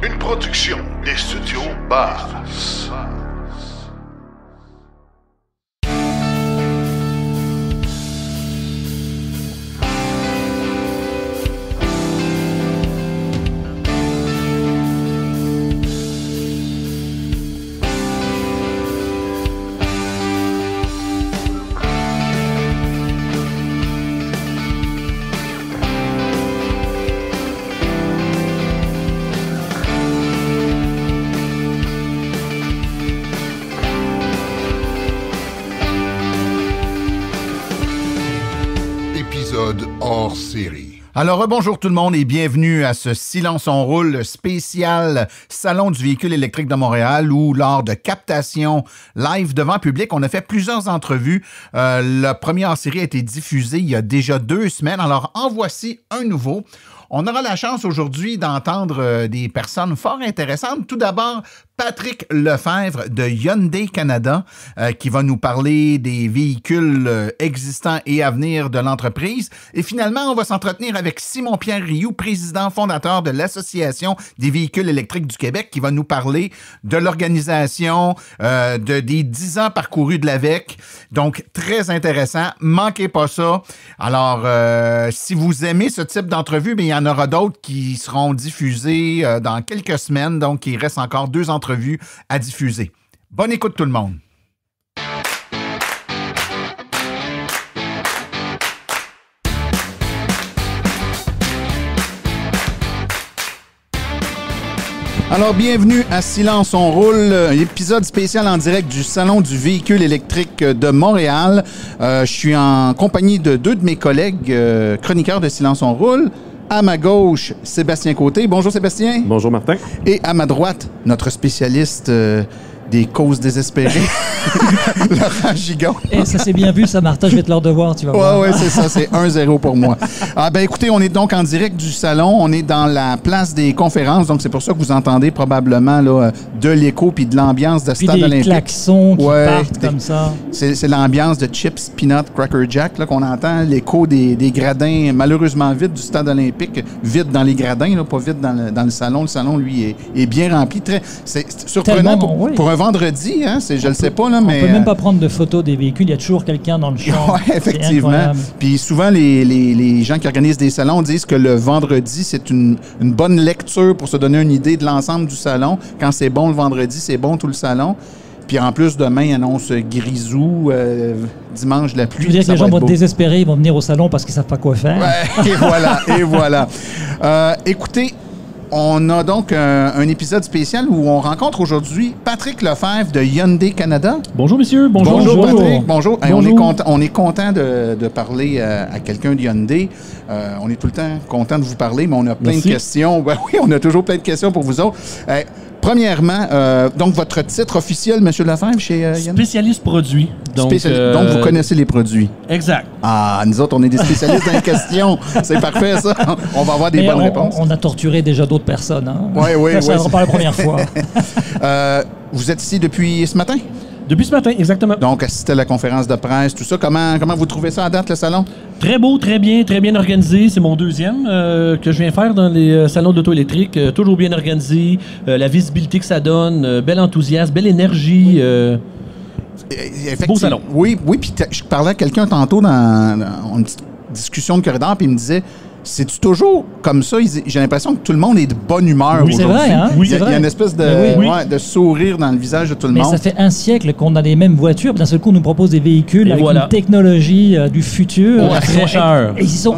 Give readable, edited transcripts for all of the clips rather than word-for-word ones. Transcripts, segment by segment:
Une production des studios Bass. Hors série. Alors, bonjour tout le monde et bienvenue à ce Silence on roule spécial Salon du véhicule électrique de Montréal où, lors de captations live devant public, on a fait plusieurs entrevues. Le premier hors série a été diffusé il y a déjà 2 semaines. Alors, en voici un nouveau. On aura la chance aujourd'hui d'entendre des personnes fort intéressantes. Tout d'abord, Patrick Lefebvre de Hyundai Canada qui va nous parler des véhicules existants et à venir de l'entreprise. Et finalement, on va s'entretenir avec Simon-Pierre Rioux, président fondateur de l'Association des véhicules électriques du Québec, qui va nous parler de l'organisation, des 10 ans parcourus de l'AVEQ. Donc, très intéressant. Manquez pas ça. Alors, si vous aimez ce type d'entrevue, bien, il y en aura d'autres qui seront diffusées dans quelques semaines. Donc, il reste encore 2 entrevues à diffuser. Bonne écoute tout le monde. Alors, bienvenue à Silence on roule, épisode spécial en direct du Salon du véhicule électrique de Montréal. Je suis en compagnie de 2 de mes collègues chroniqueurs de Silence on roule. À ma gauche, Sébastien Côté. Bonjour Sébastien. Bonjour Martin. Et à ma droite, notre spécialiste des causes désespérées, Laurent Gigon. Et ça s'est bien vu, ça, Martin, je vais te leur devoir, tu vas voir. Oui, c'est ça, c'est 1-0 pour moi. Ah ben écoutez, on est donc en direct du salon, on est dans la place des conférences, donc c'est pour ça que vous entendez probablement là, de l'écho puis de l'ambiance de Stade Olympique. Puis des klaxons qui partent comme ça. C'est l'ambiance de Chips, Peanut, Cracker Jack là, qu'on entend, l'écho des gradins malheureusement vides du Stade Olympique, vide dans les gradins, là, pas vide dans le salon. Le salon, lui, est bien rempli. C'est surprenant pour un vendredi, hein, je le sais pas, là, mais... On peut même pas prendre de photos des véhicules, il y a toujours quelqu'un dans le champ. Oui, effectivement. Puis souvent, les gens qui organisent des salons disent que le vendredi, c'est une bonne lecture pour se donner une idée de l'ensemble du salon. Quand c'est bon le vendredi, c'est bon tout le salon. Puis en plus, demain, il annonce grisou, dimanche, la pluie. Je veux dire que les gens vont être désespérés, ils vont venir au salon parce qu'ils savent pas quoi faire. Ouais, et voilà. Écoutez, on a donc un épisode spécial où on rencontre aujourd'hui Patrick Lefebvre de Hyundai Canada. Bonjour, messieurs. Bonjour Patrick. Bonjour. Bonjour. On est content de parler à quelqu'un de Hyundai. On est tout le temps content de vous parler, mais on a plein de questions. Ben oui, on a toujours plein de questions pour vous autres. Premièrement, donc votre titre officiel, M. Lefebvre, chez Hyundai? Spécialiste produit. Donc, vous connaissez les produits. Exact. Ah, nous autres, on est des spécialistes dans les questions. C'est parfait, ça. On va avoir des bonnes réponses. On a torturé déjà d'autres personnes. Hein? Oui. Ça ne sera pas la première fois. Vous êtes ici depuis ce matin? Depuis ce matin, exactement. Donc, assistez à la conférence de presse, tout ça. Comment vous trouvez ça à date, le salon? Très beau, très bien organisé. C'est mon 2e que je viens faire dans les salons d'auto électrique. Toujours bien organisé. La visibilité que ça donne, bel enthousiasme, belle énergie. Beau salon. Oui, puis je parlais à quelqu'un tantôt dans une petite discussion de corridor, puis il me disait... C'est-tu toujours comme ça? J'ai l'impression que tout le monde est de bonne humeur aujourd'hui. C'est vrai, hein? Il y a une espèce de sourire dans le visage de tout le monde. Mais ça fait un siècle qu'on a les mêmes voitures, puis d'un seul coup, on nous propose des véhicules avec une technologie du futur. La fraîcheur. Et ils sont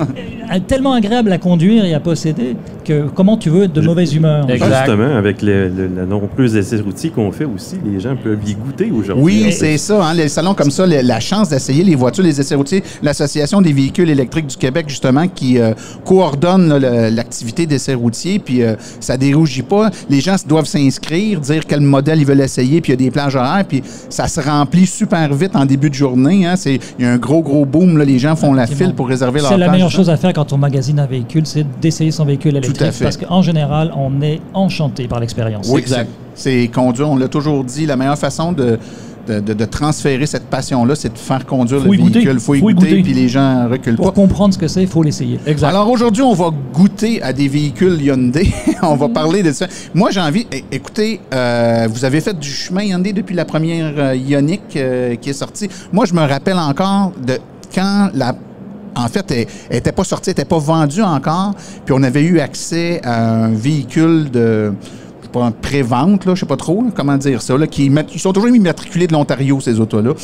tellement agréables à conduire et à posséder que comment tu veux être de mauvaise humeur? Justement, avec la nombreuse essais routiers qu'on fait aussi, les gens peuvent y goûter aujourd'hui. Oui, c'est ça. Hein, les salons comme ça, la chance d'essayer les voitures, les essais routiers. L'Association des véhicules électriques du Québec, justement, qui coordonne l'activité d'essais routiers, puis ça dérougit pas. Les gens doivent s'inscrire, dire quel modèle ils veulent essayer, puis il y a des plages horaires, puis ça se remplit super vite en début de journée. Hein. Il y a un gros boom. Là, les gens font la file pour réserver leur plage. C'est la meilleure chose à faire quand on magasine un véhicule, c'est d'essayer son véhicule électrique. Tout à fait. Parce qu'en général, on est enchanté par l'expérience. Oui, exact. C'est conduire, on l'a toujours dit, la meilleure façon de transférer cette passion-là, c'est de faire conduire Faut le y goûter. véhicule. Faut y goûter, puis les gens reculent pas. Pour comprendre ce que c'est, il faut l'essayer. Exact. Alors aujourd'hui, on va goûter à des véhicules Hyundai. On va parler de ça. Moi, j'ai envie... Écoutez, vous avez fait du chemin Hyundai depuis la première Ioniq qui est sortie. Moi, je me rappelle encore de quand en fait, elle n'était pas sortie, elle n'était pas vendue encore, puis on avait eu accès à un véhicule de... pas un pré-vente, là, je sais pas trop, là, comment dire ça, là, ils sont toujours immatriculés de l'Ontario, ces autos-là.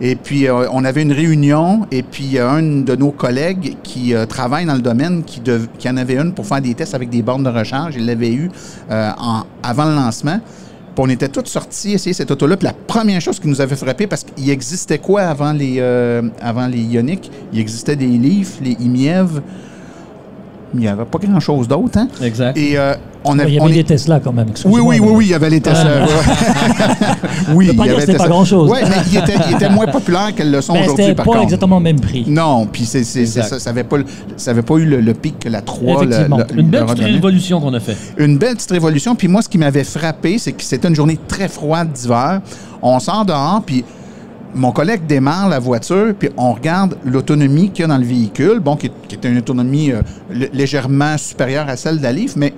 Et puis, on avait une réunion, et puis un de nos collègues qui travaille dans le domaine, qui en avait une pour faire des tests avec des bornes de recharge, il l'avait eu avant le lancement. Puis on était tous sortis essayer cette auto-là. Puis la première chose qui nous avait frappé, parce qu'il existait quoi avant les Ioniq? Il existait des Leaf, les e-MiEV. Il n'y avait pas grand-chose d'autre, hein? Exact. Et Il y avait des Tesla quand même. Oui, il y avait les Tesla. Oui, il y avait c'était pas grand-chose. Oui, mais il était moins populaire qu'elles le sont aujourd'hui, c'était par pas contre. exactement le même prix. Non, puis ça n'avait pas eu le pic que la 3. Effectivement. Une belle petite révolution qu'on a fait. Une belle petite révolution. Puis moi, ce qui m'avait frappé, c'est que c'était une journée très froide d'hiver. On sort dehors, puis mon collègue démarre la voiture, puis on regarde l'autonomie qu'il y a dans le véhicule, bon, qui est une autonomie légèrement supérieure à celle de la Leaf, mais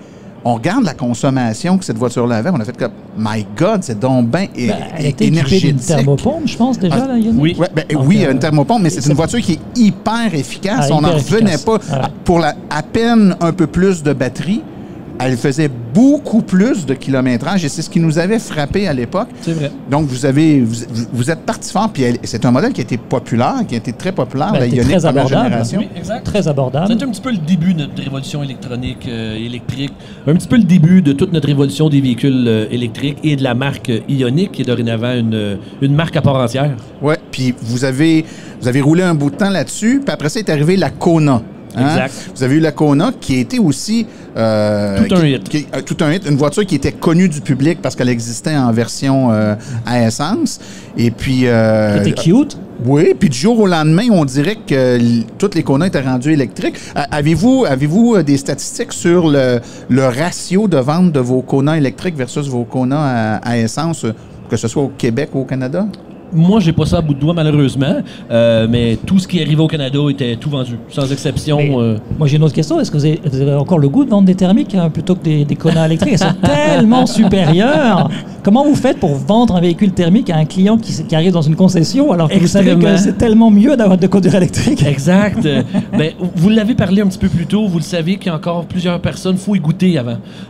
on regarde la consommation que cette voiture-là avait, on a fait comme « My God, c'est donc bien elle était énergétique. » équipée d'une thermopompe, je pense, déjà, la Ioniq. Oui. Oui, une thermopompe, mais c'est une voiture qui est hyper efficace. On n'en revenait pas. Pour à peine un peu plus de batterie, elle faisait beaucoup plus de kilométrage et c'est ce qui nous avait frappé à l'époque. C'est vrai. Donc, vous êtes parti fort, puis c'est un modèle qui a été populaire, qui a été très populaire, la Ioniq très première abordable. génération. Oui, exact. Très abordable. C'est un petit peu le début de notre révolution électronique, électrique. Un petit peu le début de toute notre révolution des véhicules électriques et de la marque Ioniq, qui est dorénavant une marque à part entière. Oui, puis vous avez roulé un bout de temps là-dessus, puis après ça est arrivé la Kona. Hein? Exact. Vous avez eu la Kona qui a été aussi... Tout un hit. Tout un hit. Une voiture qui était connue du public parce qu'elle existait en version à essence. Et puis... C'était cute. Oui, puis du jour au lendemain, on dirait que toutes les Kona étaient rendues électriques. Avez-vous des statistiques sur le ratio de vente de vos Kona électriques versus vos Kona à essence, que ce soit au Québec ou au Canada? Moi, j'ai pas ça à bout de doigt, malheureusement, mais tout ce qui arrivait au Canada était tout vendu, sans exception. Moi, j'ai une autre question. Est-ce que vous avez encore le goût de vendre des thermiques plutôt que des Kona électriques? Elles sont tellement supérieures. Comment vous faites pour vendre un véhicule thermique à un client qui arrive dans une concession alors que vous savez que c'est tellement mieux d'avoir de conduire électrique? Exact. Ben, vous l'avez parlé un petit peu plus tôt. Vous le savez qu'il y a encore plusieurs personnes. Il faut y goûter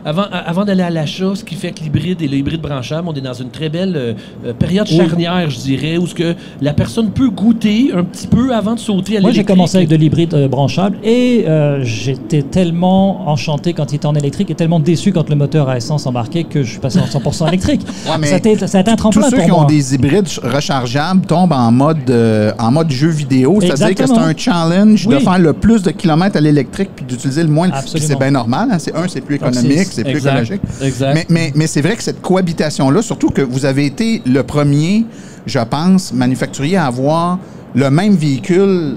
avant d'aller à l'achat, ce qui fait que l'hybride et l'hybride branchable, on est dans une très belle période charnière, je dirais, où ce que la personne peut goûter un petit peu avant de sauter à l'électrique. Moi, j'ai commencé avec de l'hybride branchable et j'étais tellement enchanté quand il était en électrique et tellement déçu quand le moteur à essence embarquait que je suis passé en 100% électrique. Ouais, ça a été un tremplin pour moi. Tous ceux qui ont des hybrides rechargeables tombent en mode jeu vidéo, c'est-à-dire que c'est un challenge de faire le plus de kilomètres à l'électrique puis d'utiliser le moins. Puis c'est bien normal. Hein? C'est plus économique, c'est plus écologique. Exact. Mais c'est vrai que cette cohabitation-là, surtout que vous avez été le premier, je pense, manufacturier à avoir le même véhicule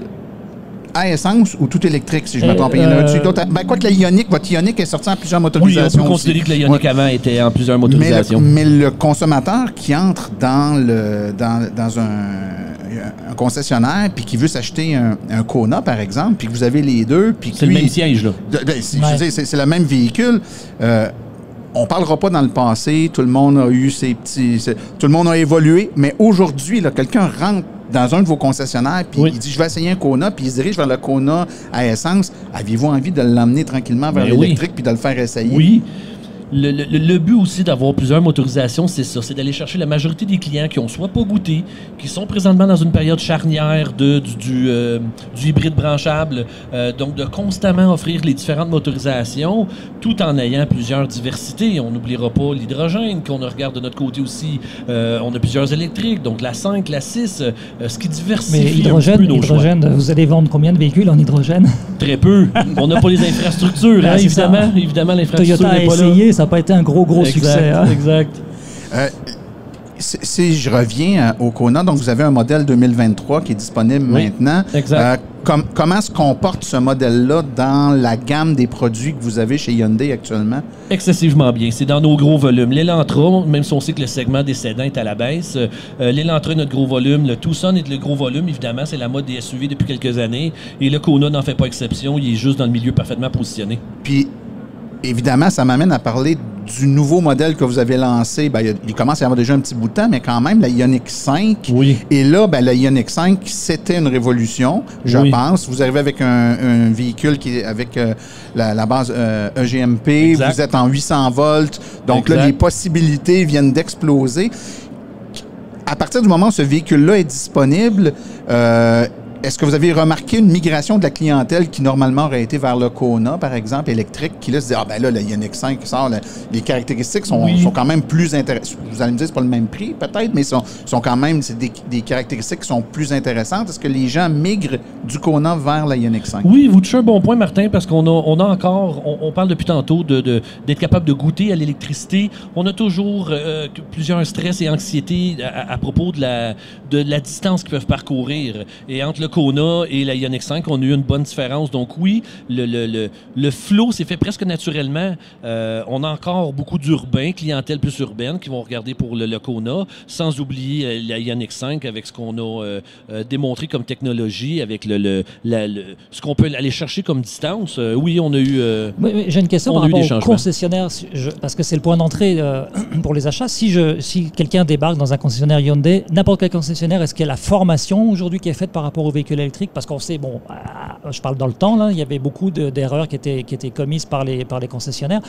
à essence ou tout électrique, si je ne me trompe pas. Il y en a d'autres. Quoi que la Ioniq, votre Ioniq est sortie en plusieurs motorisations. Oui, on peut considérer que la Ioniq avant était en plusieurs motorisations. Mais le consommateur qui entre dans un concessionnaire puis qui veut s'acheter un Kona, par exemple, puis que vous avez les deux... C'est le même siège, là. C'est le même véhicule. On ne parlera pas dans le passé, tout le monde a eu ses petits... Tout le monde a évolué, mais aujourd'hui, quelqu'un rentre dans un de vos concessionnaires, puis il dit « Je vais essayer un Kona », puis il se dirige vers le Kona à essence. Aviez-vous envie de l'emmener tranquillement vers l'électrique puis de le faire essayer? Oui. Le but aussi d'avoir plusieurs motorisations, c'est ça, c'est d'aller chercher la majorité des clients qui ont soit pas goûté, qui sont présentement dans une période charnière du hybride branchable, donc de constamment offrir les différentes motorisations, tout en ayant plusieurs diversités. On n'oubliera pas l'hydrogène, qu'on regarde de notre côté aussi. On a plusieurs électriques, donc la 5, la 6, ce qui diversifie un peu nos choix. Vous allez vendre combien de véhicules en hydrogène? Très peu. On n'a pas les infrastructures, hein, évidemment, l'infrastructure Toyota n'est pas essayé, là. Ça n'a pas été un gros succès. Hein? Exact. Si je reviens au Kona, donc vous avez un modèle 2023 qui est disponible maintenant. Exact. comment se comporte ce modèle-là dans la gamme des produits que vous avez chez Hyundai actuellement? Excessivement bien. C'est dans nos gros volumes. L'Elantra, même si on sait que le segment des sédans est à la baisse, l'Elantra est notre gros volume. Le Tucson est le gros volume. Évidemment, c'est la mode des SUV depuis quelques années. Et le Kona n'en fait pas exception. Il est juste dans le milieu parfaitement positionné. Puis, évidemment, ça m'amène à parler du nouveau modèle que vous avez lancé. Ben, il commence à y avoir déjà un petit bout de temps, mais quand même, la Ioniq 5. Oui. Et là, ben, la Ioniq 5, c'était une révolution, je pense. Vous arrivez avec un véhicule qui est avec la base EGMP. Exact. Vous êtes en 800 volts. Donc Exact. là, les possibilités viennent d'exploser. À partir du moment où ce véhicule-là est disponible, est-ce que vous avez remarqué une migration de la clientèle qui, normalement, aurait été vers le Kona, par exemple, électrique, qui là se dit, ah ben là, la Ioniq 5 qui sort, les caractéristiques sont quand même plus intéressantes. Vous allez me dire, c'est pas le même prix, peut-être, mais sont quand même, c'est des caractéristiques qui sont plus intéressantes. Est-ce que les gens migrent du Kona vers la Ioniq 5? Oui, vous touchez un bon point, Martin, parce qu'on a encore, on parle depuis tantôt d'être capable de goûter à l'électricité. On a toujours plusieurs stress et anxiétés à propos de la distance qu'ils peuvent parcourir. Et entre le Kona et la Ioniq 5, on a eu une bonne différence. Donc oui, le flow s'est fait presque naturellement. On a encore beaucoup d'urbains, clientèle plus urbaine, qui vont regarder pour le Kona, sans oublier la Ioniq 5 avec ce qu'on a démontré comme technologie, avec ce qu'on peut aller chercher comme distance. Oui, on a eu... Oui, j'ai une question par rapport aux concessionnaires, parce que c'est le point d'entrée pour les achats. Si quelqu'un débarque dans un concessionnaire Hyundai, n'importe quel concessionnaire, est-ce qu'il y a la formation aujourd'hui qui est faite par rapport au véhicule électrique? Parce qu'on sait, bon, je parle dans le temps, là, il y avait beaucoup d'erreurs qui étaient commises par les concessionnaires.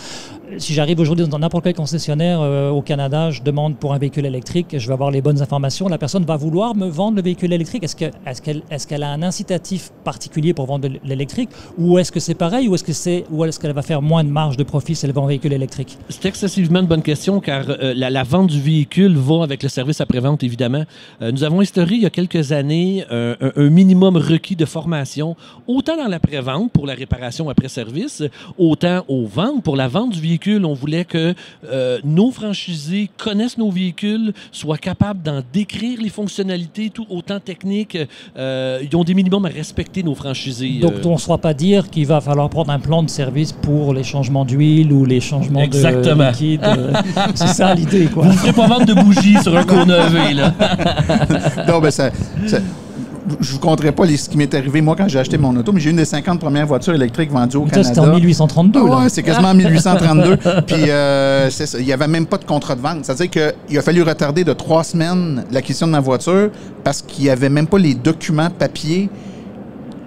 Si j'arrive aujourd'hui dans n'importe quel concessionnaire au Canada, je demande pour un véhicule électrique, je vais avoir les bonnes informations, la personne va vouloir me vendre le véhicule électrique. Est-ce qu'elle a un incitatif particulier pour vendre l'électrique, ou est-ce que c'est pareil, ou est-ce qu'elle va faire moins de marge de profit si elle vend un véhicule électrique? C'est excessivement une bonne question, car la vente du véhicule va avec le service après-vente, évidemment. Nous avons instauré il y a quelques années un minimum requis de formation, autant dans la pré-vente pour la réparation après service, autant aux ventes pour la vente du véhicule. On voulait que nos franchisés connaissent nos véhicules, soient capables d'en décrire les fonctionnalités, tout autant techniques. Ils ont des minimums à respecter, nos franchisés. Donc, on ne se fera pas dire qu'il va falloir prendre un plan de service pour les changements d'huile ou les changements de liquide. C'est ça l'idée, quoi. Vous ne ferez pas vendre de bougies sur un Kona EV, là. Non, ben je vous conterai pas ce qui m'est arrivé, moi, quand j'ai acheté mon auto, mais j'ai une des 50 premières voitures électriques vendues au Canada. C'était en 1832, là. Oui, c'est quasiment en 1832. Puis, c'est ça, il n'y avait même pas de contrat de vente. C'est-à-dire qu'il a fallu retarder de 3 semaines l'acquisition de ma voiture parce qu'il n'y avait même pas les documents papier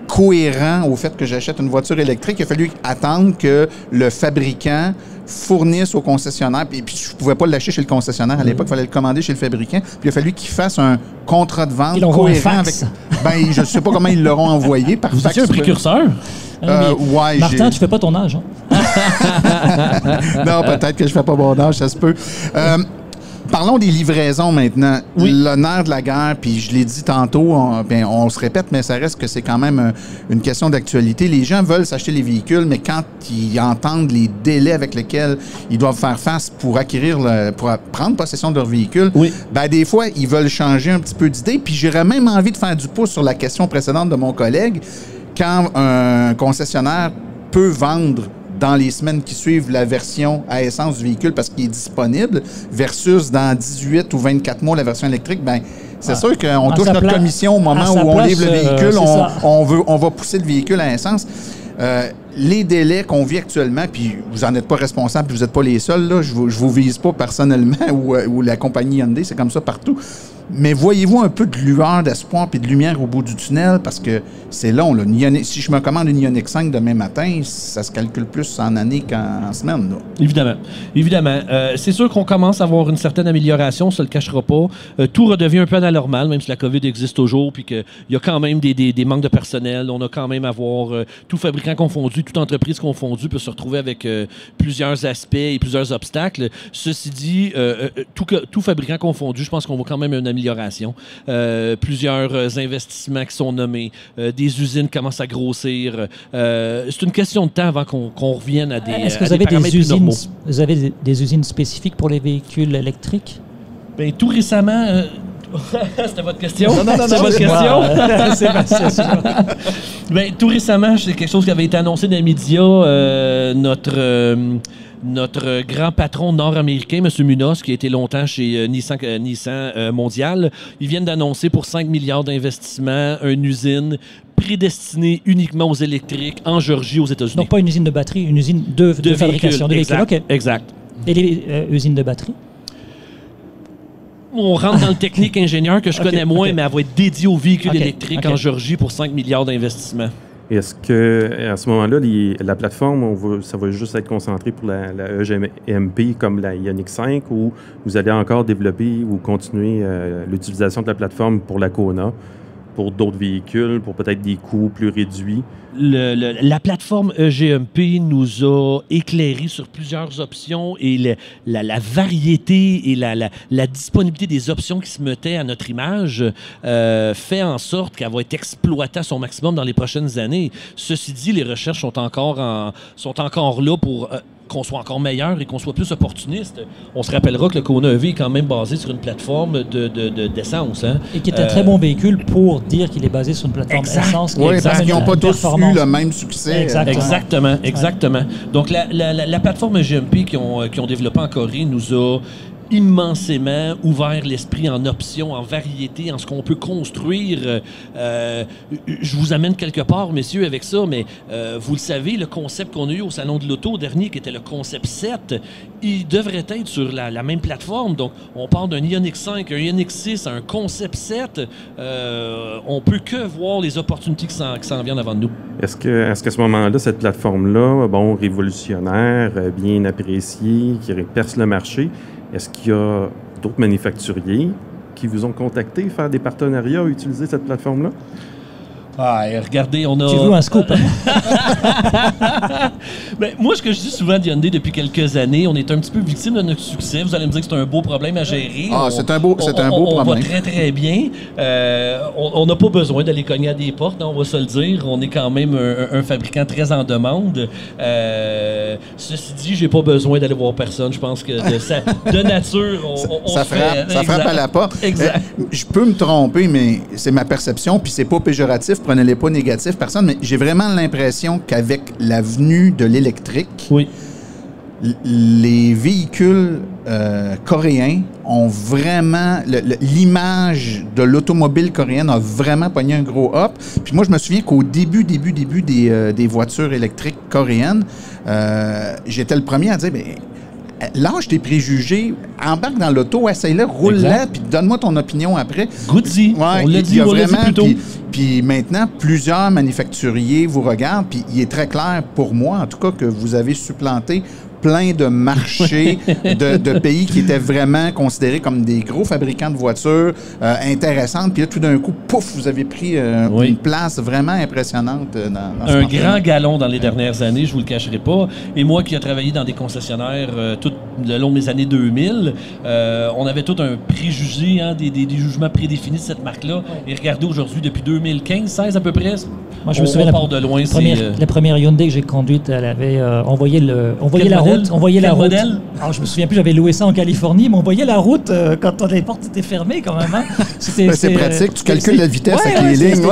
cohérents au fait que j'achète une voiture électrique. Il a fallu attendre que le fabricant fournisse au concessionnaire. Puis je ne pouvais pas l'acheter chez le concessionnaire à l'époque, il fallait le commander chez le fabricant. Puis il a fallu qu'il fasse un contrat de vente cohérent avec. Ben, je ne sais pas comment ils l'auront envoyé par fax. Vous étiez un précurseur? Ouais, Martin, tu fais pas ton âge. Hein? Non, peut-être que je fais pas mon âge, ça se peut. Parlons des livraisons maintenant. Oui. Le nerf de la guerre, puis je l'ai dit tantôt, on se répète, mais ça reste que c'est quand même une question d'actualité. Les gens veulent s'acheter les véhicules, mais quand ils entendent les délais avec lesquels ils doivent faire face pour pour prendre possession de leur véhicule, ben des fois, ils veulent changer un petit peu d'idée. Puis j'aurais même envie de faire du pouce sur la question précédente de mon collègue. Quand un concessionnaire peut vendre dans les semaines qui suivent la version à essence du véhicule parce qu'il est disponible, versus dans 18 ou 24 mois la version électrique, ben c'est sûr qu'on touche notre commission au moment où on livre le véhicule, on va pousser le véhicule à essence. Les délais qu'on vit actuellement, puis vous n'en êtes pas responsable, vous n'êtes pas les seuls, là, je vous vise pas personnellement ou la compagnie Hyundai, c'est comme ça partout. Mais voyez-vous un peu de lueur d'espoir puis de lumière au bout du tunnel? Parce que c'est long. Là. Si je me commande une Ioniq 5 demain matin, ça se calcule plus en année qu'en semaine. Là. Évidemment. Évidemment. C'est sûr qu'on commence à avoir une certaine amélioration, on ne se le cachera pas. Tout redevient un peu anormal, même si la COVID existe toujours, puis qu'il y a quand même des manques de personnel. On a quand même à avoir tout fabricant confondu, toute entreprise confondue peut se retrouver avec plusieurs aspects et plusieurs obstacles. Ceci dit, tout fabricant confondu, je pense qu'on voit quand même une amélioration. Plusieurs investissements qui sont nommés, des usines commencent à grossir. C'est une question de temps avant qu'on revienne à des Est-ce que vous avez des usines spécifiques pour les véhicules électriques? Bien, tout récemment, C'était votre question? Non, C'est votre question? C'est Ben, tout récemment, c'est quelque chose qui avait été annoncé dans les médias. Notre grand patron nord-américain, M. Munoz, qui a été longtemps chez Nissan Mondial, ils viennent d'annoncer pour 5 milliards d'investissements une usine prédestinée uniquement aux électriques en Géorgie, aux États-Unis. Donc pas une usine de batterie, une usine de fabrication de véhicules. Exact, OK. exact. Et les usines de batterie? On rentre dans le technique ingénieur que je connais moins, mais elle va être dédiée aux véhicules électriques en Géorgie pour 5 milliards d'investissements. Est-ce que à ce moment-là, la plateforme, ça va juste être concentré pour la EGMP comme la Ioniq 5 ou vous allez encore développer ou continuer l'utilisation de la plateforme pour la Kona, pour d'autres véhicules, pour peut-être des coûts plus réduits? La plateforme EGMP nous a éclairé sur plusieurs options et la variété et la disponibilité des options qui se mettaient à notre image fait en sorte qu'elle va être exploitée à son maximum dans les prochaines années. Ceci dit, les recherches sont encore là pour qu'on soit encore meilleur et qu'on soit plus opportuniste. On se rappellera que le Kona EV est quand même basé sur une plateforme d'essence. Hein? Et qui est un très bon véhicule pour dire qu'il est basé sur une plateforme essence. Oui, parce qu'ils n'ont pas tous eu le même succès. Exactement. Donc, la plateforme EGMP qu'ils ont développée en Corée nous a immensément ouvert l'esprit en options, en variété, en ce qu'on peut construire. Je vous amène quelque part, messieurs, avec ça, mais vous le savez, le concept qu'on a eu au Salon de l'Auto dernier, qui était le concept 7, il devrait être sur la même plateforme. Donc, on parle d'un Ioniq 5, un Ioniq 6, un concept 7. On peut que voir les opportunités qui s'en viennent avant de nous. Est-ce qu'à ce moment-là, cette plateforme-là, révolutionnaire, bien appréciée, qui perce le marché, est-ce qu'il y a d'autres manufacturiers qui vous ont contacté faire des partenariats à utiliser cette plateforme-là? Ah, et regardez, on a... Tu veux un scoop, hein? Ben, moi, ce que je dis souvent de Hyundai depuis quelques années, on est un petit peu victime de notre succès. Vous allez me dire que c'est un beau problème à gérer. C'est un beau problème. On va très, très bien. On n'a pas besoin d'aller cogner à des portes, on va se le dire. On est quand même un fabricant très en demande. Ceci dit, j'ai pas besoin d'aller voir personne. Je pense que de nature, ça frappe à la porte. Exact. Je peux me tromper, mais c'est ma perception, puis c'est pas péjoratif, prenez-les pas négatifs, personne, mais j'ai vraiment l'impression qu'avec la venue de l'électrique, oui, les véhicules coréens ont vraiment... l'image de l'automobile coréenne a vraiment pogné un gros up. Puis moi, je me souviens qu'au début des voitures électriques coréennes, j'étais le premier à dire... lâche tes préjugés, embarque dans l'auto, essaye-le, roule-la, puis donne-moi ton opinion après. Goody, ouais, on l'a dit plus tôt. Puis maintenant, plusieurs manufacturiers vous regardent, puis il est très clair pour moi, en tout cas, que vous avez supplanté plein de marchés de pays qui étaient vraiment considérés comme des gros fabricants de voitures intéressantes. Puis là, tout d'un coup, pouf, vous avez pris une place vraiment impressionnante dans ce marché. Grand galon dans les dernières années, je vous le cacherai pas. Et moi qui ai travaillé dans des concessionnaires tout le long des années 2000, on avait tout un préjugé, des jugements prédéfinis de cette marque-là. Et regardez aujourd'hui, depuis 2015-16 à peu près, moi, je me souviens, la première Hyundai que j'ai conduite, elle avait, on voyait la route. On voyait la route. Alors, je me souviens plus, j'avais loué ça en Californie, mais on voyait la route quand les portes étaient fermées quand même. Hein. C'est pratique, tu calcules la vitesse avec les lignes.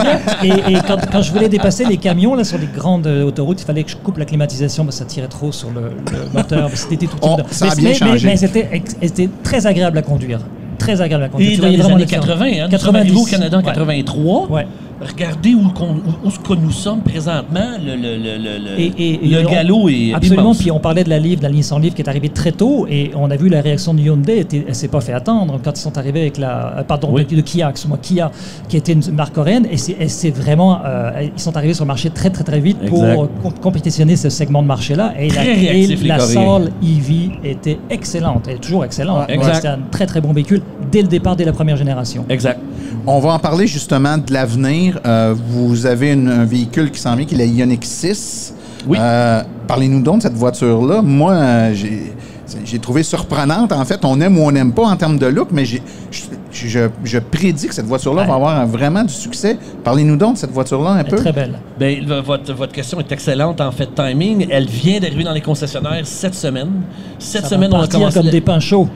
Et quand je voulais dépasser les camions là, sur les grandes autoroutes, il fallait que je coupe la climatisation parce que ça tirait trop sur le moteur. C'était tout ça a bien changé. Mais c'était très agréable à conduire. Très agréable à conduire. Et dans les années 80, hein, 90, nous sommes arrivés au Canada en 83. Ouais. Regardez où nous sommes présentement. Le galop est absolument. Immense. Puis on parlait de la Nissan Leaf qui est arrivée très tôt et on a vu la réaction de Hyundai. Elle s'est pas fait attendre quand ils sont arrivés avec de Kia, Kia, qui était une marque coréenne. Et c'est vraiment, ils sont arrivés sur le marché très très très vite pour compétitionner ce segment de marché-là. Et la Soul EV était excellente. Elle est toujours excellente. C'était un très très bon véhicule dès le départ, dès la première génération. Exact. On va en parler justement de l'avenir. Vous avez un véhicule qui s'en vient, qui est la Ioniq 6. Oui. Parlez-nous donc de cette voiture-là. Moi, j'ai trouvé surprenante. En fait, on aime ou on n'aime pas en termes de look, mais je prédis que cette voiture-là va avoir vraiment du succès. Parlez-nous donc de cette voiture-là un peu. Très belle. Bien, votre question est excellente en fait timing. Elle vient d'arriver dans les concessionnaires cette semaine. Cette semaine, on a commencé comme des pains chauds.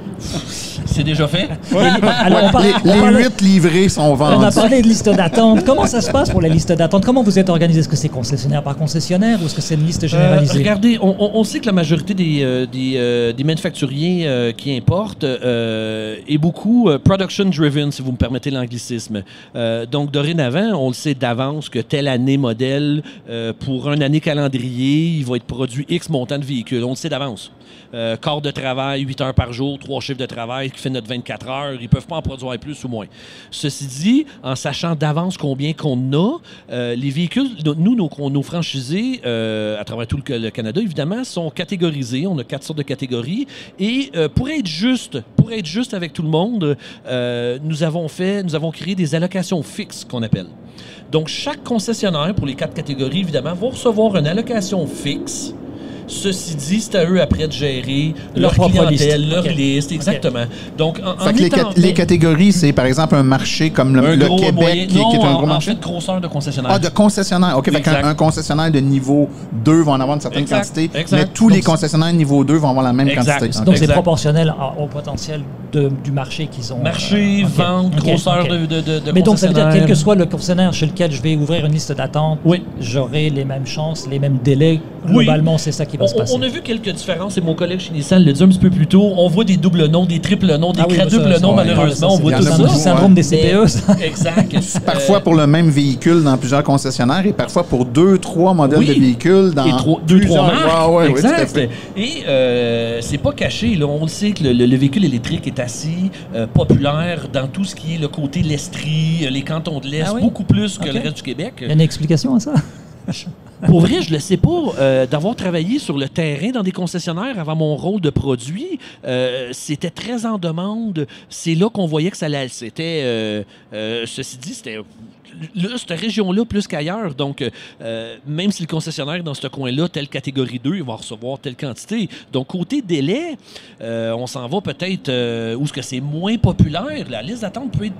C'est déjà fait. Alors, les 8 livrés sont vendus. On a parlé de liste d'attente. Comment ça se passe pour la liste d'attente? Comment vous êtes organisé? Est-ce que c'est concessionnaire par concessionnaire ou est-ce que c'est une liste généralisée? Regardez, on sait que la majorité des manufacturiers qui importent est beaucoup production-driven, si vous me permettez l'anglicisme. Donc, dorénavant, on le sait d'avance que telle année modèle, pour une année calendrier, il va être produit X montant de véhicules. On le sait d'avance. Corps de travail, 8 heures par jour, 3 chiffres de travail qui fait notre 24 heures. Ils ne peuvent pas en produire plus ou moins. Ceci dit, en sachant d'avance combien qu'on a, les véhicules, nous, nos franchisés, à travers tout le Canada, évidemment, sont catégorisés. On a 4 sortes de catégories. Et pour être juste avec tout le monde, nous avons créé des allocations fixes qu'on appelle. Donc, chaque concessionnaire, pour les 4 catégories, évidemment, va recevoir une allocation fixe. Ceci dit, c'est à eux après de gérer leur clientèle, leur liste, exactement. Donc, les catégories, c'est par exemple un marché comme le Québec, moyen, qui est un gros marché? En fait, grosseur de concessionnaire. Ah, de concessionnaire. OK, fait qu'un concessionnaire de niveau 2 va en avoir une certaine quantité, mais tous les concessionnaires niveau 2 vont avoir la même quantité. Donc, c'est proportionnel au potentiel du marché qu'ils ont. Marché, vente, grosseur de mais donc, ça veut dire, quel que soit le concessionnaire chez lequel je vais ouvrir une liste d'attente, j'aurai les mêmes chances, les mêmes délais. Globalement, c'est ça qui va se passer. On a vu quelques différences, et mon collègue chez Nissan le dit un petit peu plus tôt. On voit des doubles noms, des triples noms, des quadruples noms, malheureusement. On voit tout ça. C'est le syndrome des CPE. Exact. Parfois pour le même véhicule dans plusieurs concessionnaires et parfois pour 2-3 modèles de véhicules dans 2-3 marques. Exact. Oui, et c'est pas caché. Là. On le sait que le véhicule électrique est assez populaire dans tout ce qui est le côté l'Estrie, les cantons de l'Est, beaucoup plus que le reste du Québec. Il y a une explication à ça? Pour vrai, je le sais pas. D'avoir travaillé sur le terrain dans des concessionnaires avant mon rôle de produit, c'était très en demande. C'est là qu'on voyait que ça allait. C'était, ceci dit, c'était là, cette région-là plus qu'ailleurs. Donc, même si le concessionnaire dans ce coin-là, telle catégorie 2, il va recevoir telle quantité. Donc, côté délai, on s'en va peut-être où est-ce que c'est moins populaire. La liste d'attente peut être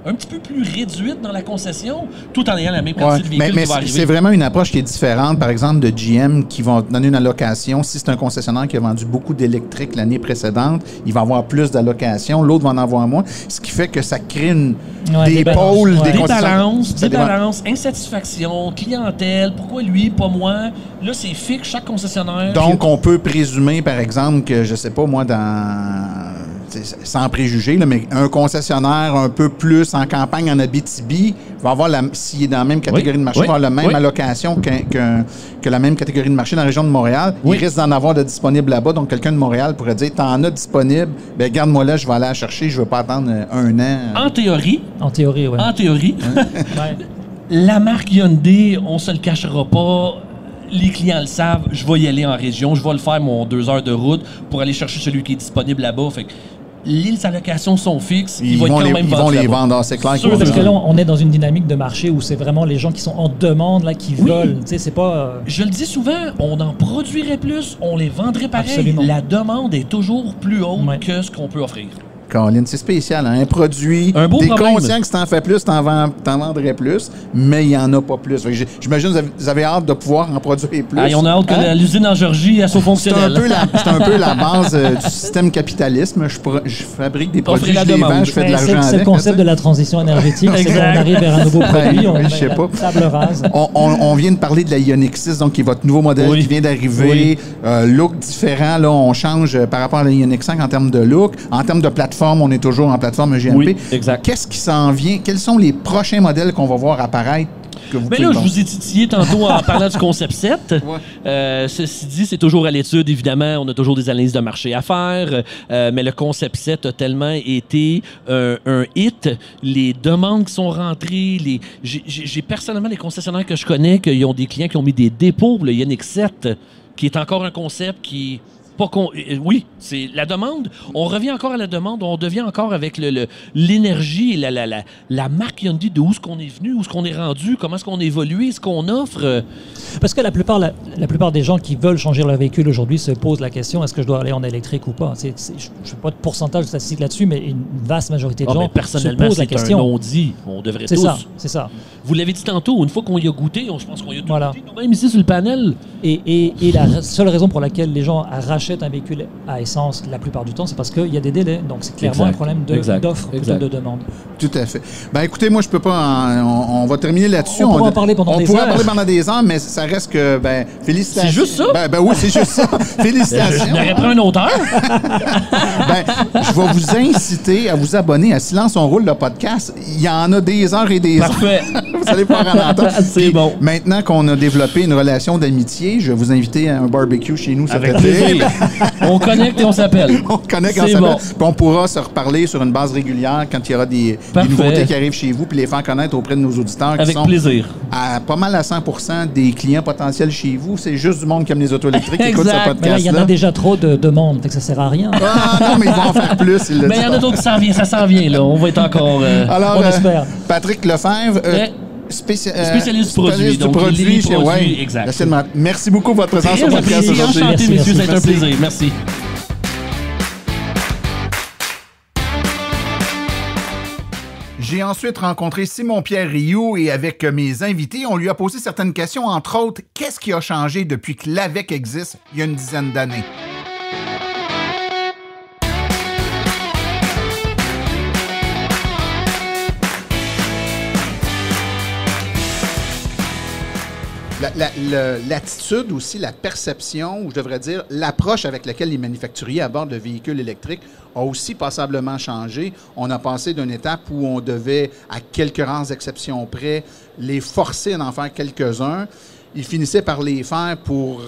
un petit peu plus réduite dans la concession, tout en ayant la même quantité de véhicules qui va arriver. C'est vraiment une approche qui est différente, par exemple, de GM qui vont donner une allocation. Si c'est un concessionnaire qui a vendu beaucoup d'électrique l'année précédente, il va avoir plus d'allocations, l'autre va en avoir moins, ce qui fait que ça crée des pôles, des balances, insatisfaction, clientèle, pourquoi lui, pas moi? Là, c'est fixe, chaque concessionnaire. Donc, on peut présumer, par exemple, que, je sais pas, moi, sans préjuger, là, mais un concessionnaire un peu plus en campagne en Abitibi va avoir, s'il est dans la même catégorie de marché, va avoir la même allocation que la même catégorie de marché dans la région de Montréal. Il risque d'en avoir de disponible là-bas. Donc, quelqu'un de Montréal pourrait dire, t'en as disponible, bien, garde-moi là, je vais aller la chercher, je ne veux pas attendre un an. En théorie. En théorie, oui. En théorie. La marque Hyundai, on se le cachera pas. Les clients le savent, je vais y aller en région, je vais le faire mon 2 heures de route pour aller chercher celui qui est disponible là-bas. Fait que les allocations sont fixes, ils vont les vendre, c'est clair. Parce que là, on est dans une dynamique de marché où c'est vraiment les gens qui sont en demande, là, qui veulent. Tu sais, c'est pas... Je le dis souvent, on en produirait plus, on les vendrait pareil. Absolument. La demande est toujours plus haute que ce qu'on peut offrir. Colin, c'est spécial, hein? Un produit, t'es conscient que si t'en fais plus, t'en vendrais plus, mais il n'y en a pas plus. J'imagine que vous avez hâte de pouvoir en produire plus. On a hâte que l'usine en Georgie soit fonctionnelle. C'est un peu la base du système capitalisme. Je fabrique des produits, je les vends, je fais de l'argent avec. C'est le concept de la transition énergétique. C'est qu'on arrive vers un nouveau produit, on met la table rase. On vient de parler de la Ioniq 6, donc qui est votre nouveau modèle qui vient d'arriver. Look différent, là, on change par rapport à la Ioniq 5 en termes de look. En termes de plateforme, on est toujours en plateforme GMP. Oui, exact. Qu'est-ce qui s'en vient? Quels sont les prochains modèles qu'on va voir apparaître? Je vous ai titillé tantôt en parlant du concept 7. Ceci dit, c'est toujours à l'étude, évidemment. On a toujours des analyses de marché à faire. Mais le concept 7 a tellement été un hit. Les demandes qui sont rentrées, j'ai personnellement des concessionnaires que je connais qui ont des clients qui ont mis des dépôts pour le Ioniq 7, qui est encore un concept qui Oui, c'est la demande. On revient encore à la demande. On devient encore avec l'énergie et la marque Hyundai de où est-ce qu'on est venu, où est-ce qu'on est rendu, comment est-ce qu'on a évolué, ce qu'on offre. Parce que la plupart des gens qui veulent changer leur véhicule aujourd'hui se posent la question, est-ce que je dois aller en électrique ou pas? Je ne sais pas de pourcentage statistique là-dessus, mais une vaste majorité de gens se posent la question. C'est un non-dit. On devrait tous. C'est ça. Vous l'avez dit tantôt, une fois qu'on y a goûté, je pense qu'on y a tout goûté, nous-mêmes ici sur le panel. Et la seule raison pour laquelle les gens rachètent un véhicule à essence la plupart du temps, c'est parce qu'il y a des délais. Donc, c'est clairement un problème d'offre plutôt que de demande. Tout à fait. Ben écoutez, moi, je peux pas... On va terminer là-dessus. On pourrait en parler pendant des heures. On pourrait en parler pendant des heures, mais ça reste que... félicitations. C'est juste ça? Ben oui, c'est juste ça. Félicitations. Je n'aurais pris un auteur. Je vais vous inciter à vous abonner à Silence on roule, le podcast. Il y en a des heures et des heures. Parfait. Vous allez pouvoir en entendre. C'est bon. Maintenant qu'on a développé une relation d'amitié, je vais vous inviter à un barbecue chez nous cet Avec été. plaisir. On connecte et on s'appelle. On connecte et on s'appelle. Puis on pourra se reparler sur une base régulière quand il y aura des nouveautés qui arrivent chez vous, puis les faire connaître auprès de nos auditeurs qui sont plaisir. Pas mal à 100% des clients potentiels chez vous. C'est juste du monde qui aime les autos électriques qui écoute ce podcast-là. Il y en a déjà trop de demandes, fait que ça sert à rien. Ah non, mais ils vont en faire plus. Mais il y en a d'autres qui s'en viennent. Ça s'en vient, là. On va être encore... Alors, on espère. Patrick Lefebvre... spécialiste du produit. Donc, produit chez exact. Merci beaucoup pour votre présence au podcast aujourd'hui. Enchanté, messieurs, ça a été un plaisir. Merci. J'ai ensuite rencontré Simon-Pierre Rioux et avec mes invités, on lui a posé certaines questions, entre autres, qu'est-ce qui a changé depuis que l'AVEC existe il y a une dizaine d'années? L'attitude aussi, la perception, ou je devrais dire l'approche avec laquelle les manufacturiers abordent le véhicule électrique a aussi passablement changé. On a passé d'une étape où on devait, à quelques rares exceptions près, les forcer à en faire quelques-uns. Ils finissaient par les faire pour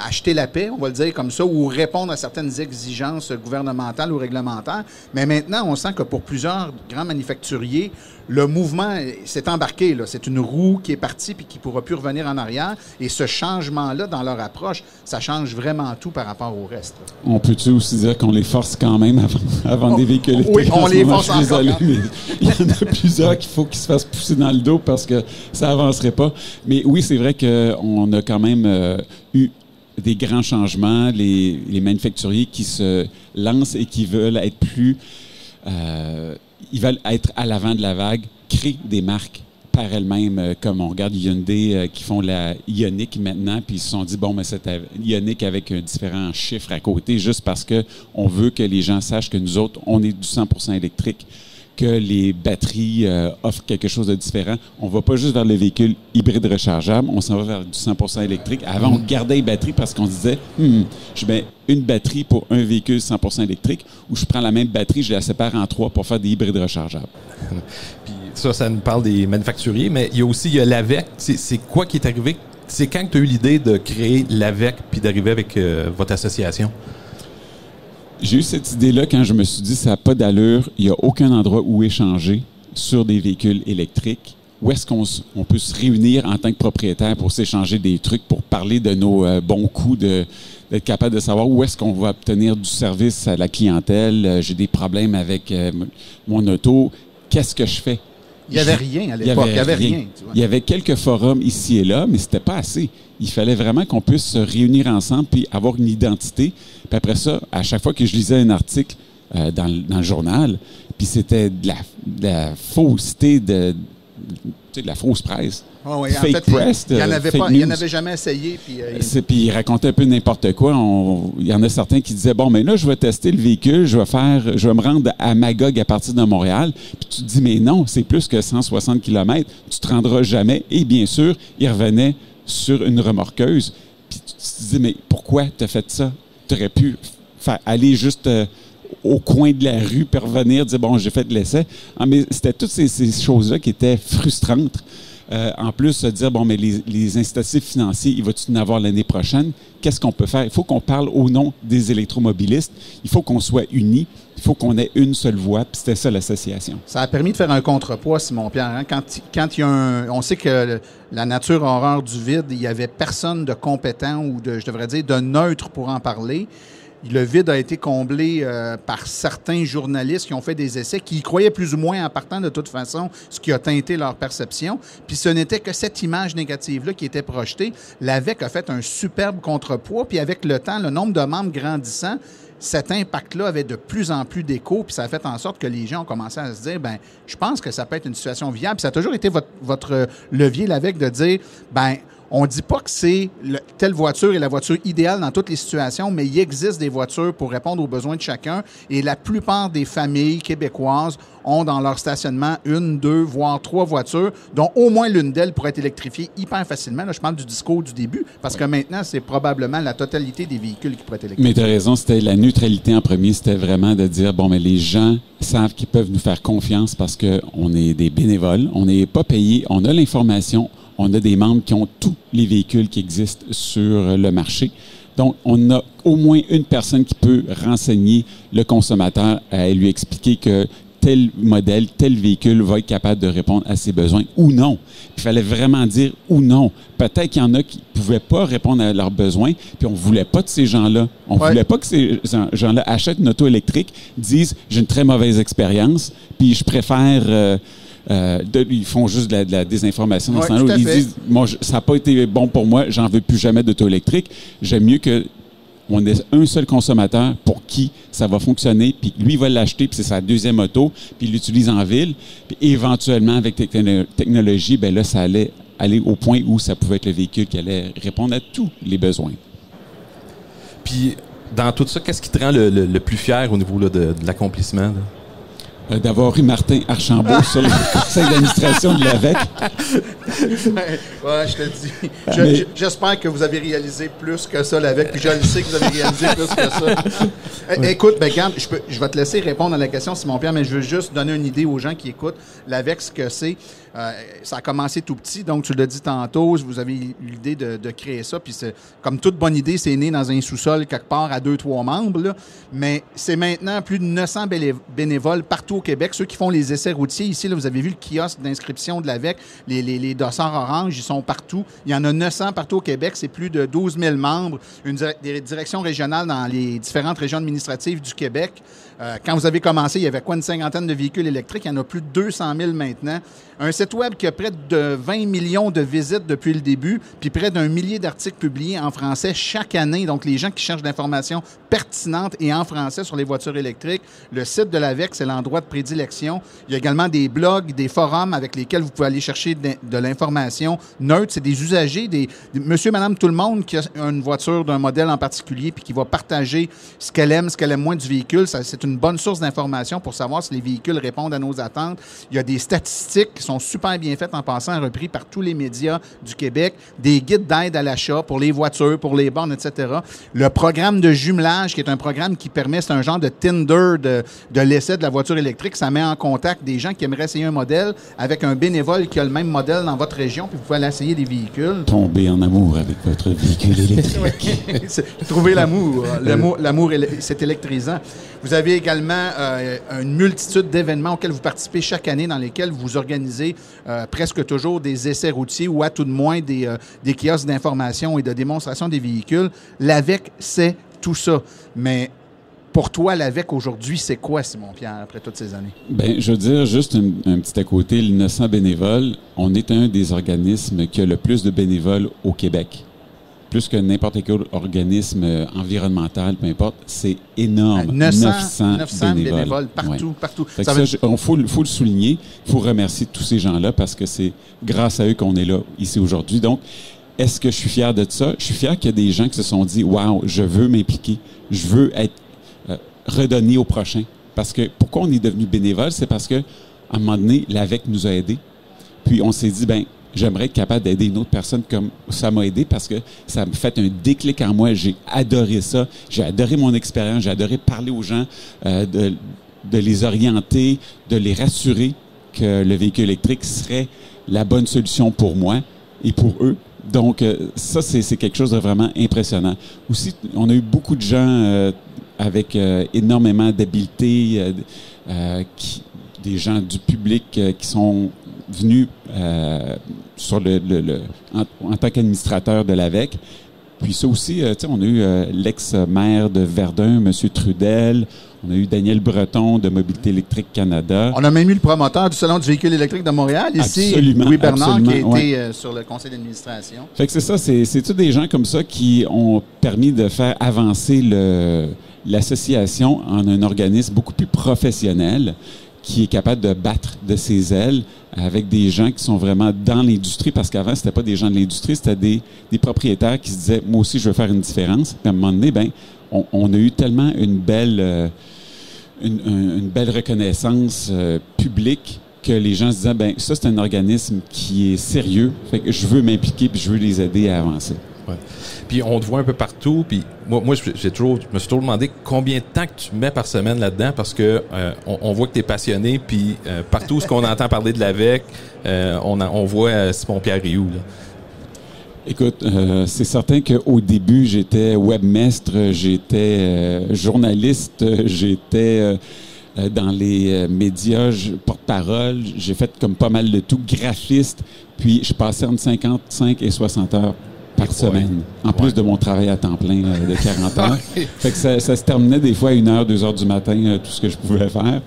acheter la paix, on va le dire comme ça, ou répondre à certaines exigences gouvernementales ou réglementaires. Mais maintenant, on sent que pour plusieurs grands manufacturiers, le mouvement s'est embarqué. C'est une roue qui est partie puis qui ne pourra plus revenir en arrière. Et ce changement-là dans leur approche, ça change vraiment tout par rapport au reste. On peut-tu aussi dire qu'on les force quand même à vendre des véhicules électriques? Oui, on les force encore. Désolé, mais il y en a plusieurs qu'il faut qu'ils se fassent pousser dans le dos parce que ça n'avancerait pas. Mais oui, c'est vrai qu'on a quand même eu des grands changements. Les manufacturiers qui se lancent et qui veulent être plus... ils veulent être à l'avant de la vague, créer des marques par elles-mêmes, comme on regarde Hyundai qui font la Ioniq maintenant, puis ils se sont dit, bon, mais c'est Ioniq avec différents chiffres à côté, juste parce qu'on veut que les gens sachent que nous autres, on est du 100% électrique, que les batteries offrent quelque chose de différent. On ne va pas juste vers le véhicule hybride rechargeable, on s'en va vers du 100% électrique. Avant, on gardait les batteries parce qu'on se disait, je mets une batterie pour un véhicule 100% électrique, ou je prends la même batterie, je la sépare en 3 pour faire des hybrides rechargeables. Puis ça nous parle des manufacturiers, mais il y a l'AVEC. C'est quoi qui est arrivé? C'est quand tu as eu l'idée de créer l'AVEC puis d'arriver avec votre association? J'ai eu cette idée-là quand je me suis dit, ça n'a pas d'allure, il n'y a aucun endroit où échanger sur des véhicules électriques. Où est-ce qu'on peut se réunir en tant que propriétaire pour s'échanger des trucs, pour parler de nos bons coups, d'être capable de savoir où est-ce qu'on va obtenir du service à la clientèle. J'ai des problèmes avec mon auto. Qu'est-ce que je fais? Il n'y avait rien à l'époque. Il y avait rien. Tu vois. Il y avait quelques forums ici et là, mais c'était pas assez. Il fallait vraiment qu'on puisse se réunir ensemble puis avoir une identité. Puis après ça, à chaque fois que je lisais un article dans le journal, puis c'était de la fausseté, de la fausse presse. Oh oui, fake en fait, press, il n'y en avait jamais essayé. Puis il racontait un peu n'importe quoi. Il y en a certains qui disaient, bon, mais là, je vais tester le véhicule, je vais me rendre à Magog à partir de Montréal. Puis tu te dis, mais non, c'est plus que 160 km, tu ne te rendras jamais. Et bien sûr, il revenait sur une remorqueuse. Puis tu te dis, mais pourquoi tu as fait ça? Tu aurais pu aller juste... au coin de la rue, puis revenir, dire, bon, j'ai fait l'essai. Ah, mais c'était toutes ces choses-là qui étaient frustrantes. en plus se dire, bon, mais les incitatifs financiers, il va-tu en avoir l'année prochaine? Qu'est-ce qu'on peut faire? Il faut qu'on parle au nom des électromobilistes. Il faut qu'on soit unis. Il faut qu'on ait une seule voix. Puis c'était ça, l'association. Ça a permis de faire un contrepoids, Simon-Pierre. Hein? Quand il y a on sait que la nature a horreur du vide, il n'y avait personne de compétent ou je devrais dire, de neutre pour en parler. Le vide a été comblé par certains journalistes qui ont fait des essais, qui y croyaient plus ou moins en partant de toute façon, ce qui a teinté leur perception. Puis ce n'était que cette image négative-là qui était projetée. L'AVEC a fait un superbe contrepoids, puis avec le temps, le nombre de membres grandissant, cet impact-là avait de plus en plus d'écho, puis ça a fait en sorte que les gens ont commencé à se dire, ben, je pense que ça peut être une situation viable. Puis ça a toujours été votre levier, l'AVEC, de dire, ben, on ne dit pas que c'est telle voiture est la voiture idéale dans toutes les situations, mais il existe des voitures pour répondre aux besoins de chacun. Et la plupart des familles québécoises ont dans leur stationnement 1, 2, voire 3 voitures, dont au moins l'une d'elles pourrait être électrifiée hyper facilement. Là, je parle du discours du début, parce que maintenant, c'est probablement la totalité des véhicules qui pourraient être électrifiés. Mais tu as raison, c'était la neutralité en premier. C'était vraiment de dire, bon, mais les gens savent qu'ils peuvent nous faire confiance parce qu'on est des bénévoles, on n'est pas payés, on a l'information. On a des membres qui ont tous les véhicules qui existent sur le marché. Donc, on a au moins une personne qui peut renseigner le consommateur et lui expliquer que tel modèle, tel véhicule va être capable de répondre à ses besoins ou non. Il fallait vraiment dire ou non. Peut-être qu'il y en a qui ne pouvaient pas répondre à leurs besoins, puis on ne voulait pas de ces gens-là. On ne voulait pas que ces gens-là achètent une auto électrique, disent « j'ai une très mauvaise expérience, puis je préfère... ils font juste de la désinformation dans ce temps-là. Ils disent, moi, ça n'a pas été bon pour moi, j'en veux plus jamais d'auto électrique. J'aime mieux qu'on ait un seul consommateur pour qui ça va fonctionner, puis lui, il va l'acheter, puis c'est sa deuxième auto, puis il l'utilise en ville. Puis éventuellement, avec technologie, ben là, ça allait aller au point où ça pouvait être le véhicule qui allait répondre à tous les besoins. Puis, dans tout ça, qu'est-ce qui te rend le plus fier au niveau là, de l'accomplissement? Là? D'avoir eu Martin Archambault sur le conseil d'administration de l'AVEC. Ouais, je te dis. J'espère que vous avez réalisé plus que ça, l'AVEC, puis je le sais que vous avez réalisé plus que ça. Écoute, ben, regarde, je vais te laisser répondre à la question, Simon-Pierre, mais je veux juste donner une idée aux gens qui écoutent. L'AVEC, ce que c'est, ça a commencé tout petit, donc tu l'as dit tantôt, vous avez eu l'idée de créer ça, puis comme toute bonne idée, c'est né dans un sous-sol quelque part à 2-3 membres, là, mais c'est maintenant plus de 900 bénévoles partout au Québec, ceux qui font les essais routiers. Ici, là, vous avez vu le kiosque d'inscription de l'AVEC, les dossards orange, ils sont partout. Il y en a 900 partout au Québec, c'est plus de 12 000 membres, des directions régionales dans les différentes régions administratives du Québec. Quand vous avez commencé, il y avait une cinquantaine de véhicules électriques, il y en a plus de 200 000 maintenant. Un site web qui a près de 20 millions de visites depuis le début, puis près d'1 millier d'articles publiés en français chaque année. Donc, les gens qui cherchent d'informations pertinentes et en français sur les voitures électriques, le site de l'AVEC, c'est l'endroit de prédilection. Il y a également des blogs, des forums avec lesquels vous pouvez aller chercher de l'information neutre. C'est des usagers, monsieur, madame, tout le monde qui a une voiture d'un modèle en particulier puis qui va partager ce qu'elle aime moins du véhicule. C'est une bonne source d'information pour savoir si les véhicules répondent à nos attentes. Il y a des statistiques qui sont super bien faites en passant, repris par tous les médias du Québec, des guides d'aide à l'achat pour les voitures, pour les bornes, etc. Le programme de jumelage, qui est un programme qui permet, c'est un genre de Tinder de l'essai de la voiture électrique. Ça met en contact des gens qui aimeraient essayer un modèle avec un bénévole qui a le même modèle dans votre région, puis vous pouvez aller essayer des véhicules. Tomber en amour avec votre véhicule électrique. Trouver l'amour. L'amour, c'est électrisant. Vous avez également une multitude d'événements auxquels vous participez chaque année, dans lesquels vous organisez presque toujours des essais routiers ou à tout de moins des kiosques d'information et de démonstration des véhicules. L'AVEC, c'est tout ça. Mais pour toi, l'AVEC aujourd'hui, c'est quoi, Simon-Pierre, après toutes ces années? Bien, je veux dire, juste un petit à côté, le 900 bénévoles, on est un des organismes qui a le plus de bénévoles au Québec. Plus que n'importe quel organisme environnemental, peu importe, c'est énorme. 900 bénévoles. Partout. Il faut le souligner. Il faut remercier tous ces gens-là parce que c'est grâce à eux qu'on est là, ici aujourd'hui. Donc, est-ce que je suis fier de ça? Je suis fier qu'il y a des gens qui se sont dit « Wow, je veux m'impliquer. Je veux être redonné au prochain. » Parce que pourquoi on est devenu bénévole? C'est parce que à un moment donné, l'AVEC nous a aidés. Puis on s'est dit, j'aimerais être capable d'aider une autre personne comme ça m'a aidé parce que ça me fait un déclic en moi. J'ai adoré ça. J'ai adoré mon expérience. J'ai adoré parler aux gens, de les orienter, de les rassurer que le véhicule électrique serait la bonne solution pour moi et pour eux. Donc, ça, c'est quelque chose de vraiment impressionnant. Aussi, on a eu beaucoup de gens avec énormément d'habileté, des gens du public qui sont venus sur en tant qu'administrateur de l'AVEC. Puis ça aussi, on a eu l'ex-maire de Verdun, M. Trudel. On a eu Daniel Breton de Mobilité électrique Canada. On a même eu le promoteur du Salon du véhicule électrique de Montréal, ici, absolument, Louis Bernard, absolument, qui a été sur le conseil d'administration. Fait que c'est ça, c'est tous des gens comme ça qui ont permis de faire avancer l'association en un organisme beaucoup plus professionnel, qui est capable de battre de ses ailes avec des gens qui sont vraiment dans l'industrie, parce qu'avant, c'était pas des gens de l'industrie, c'était des propriétaires qui se disaient « Moi aussi, je veux faire une différence ». Puis à un moment donné, on a eu tellement une belle reconnaissance publique que les gens se disaient « Ça, c'est un organisme qui est sérieux, fait que je veux m'impliquer puis je veux les aider à avancer ». Ouais. Puis on te voit un peu partout. Puis moi je me suis toujours demandé combien de temps que tu mets par semaine là-dedans, parce que on voit que tu es passionné. Puis partout où on entend parler de l'AVEC, on voit Simon-Pierre Rioux. Là. Écoute, c'est certain qu'au début, j'étais webmestre, j'étais journaliste, j'étais dans les médias, porte-parole. J'ai fait comme pas mal de tout, graphiste. Puis je passais entre 55 et 60 heures par semaine, en plus de mon travail à temps plein de 40 heures. Fait que ça se terminait des fois à 1h, 2h du matin, tout ce que je pouvais faire.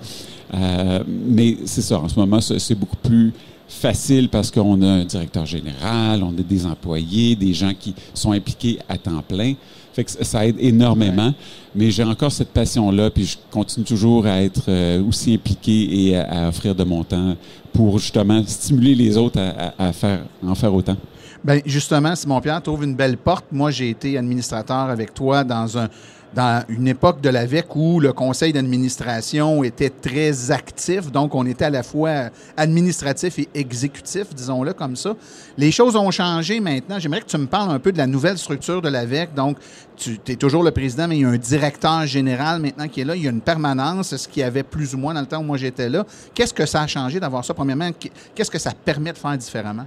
Mais c'est ça, en ce moment, c'est beaucoup plus facile parce qu'on a un directeur général, on a des employés, des gens qui sont impliqués à temps plein. Fait que ça aide énormément. Mais j'ai encore cette passion-là, puis je continue toujours à être aussi impliqué et à offrir de mon temps pour justement stimuler les autres à en faire autant. Bien, justement, Simon-Pierre, tu ouvres une belle porte. Moi, j'ai été administrateur avec toi dans une époque de l'AVEC où le conseil d'administration était très actif. Donc, on était à la fois administratif et exécutif, disons-le comme ça. Les choses ont changé maintenant. J'aimerais que tu me parles un peu de la nouvelle structure de l'AVEC. Donc, tu es toujours le président, mais il y a un directeur général maintenant qui est là. Il y a une permanence, ce qu'il y avait plus ou moins dans le temps où moi j'étais là. Qu'est-ce que ça a changé d'avoir ça, premièrement? Qu'est-ce que ça permet de faire différemment?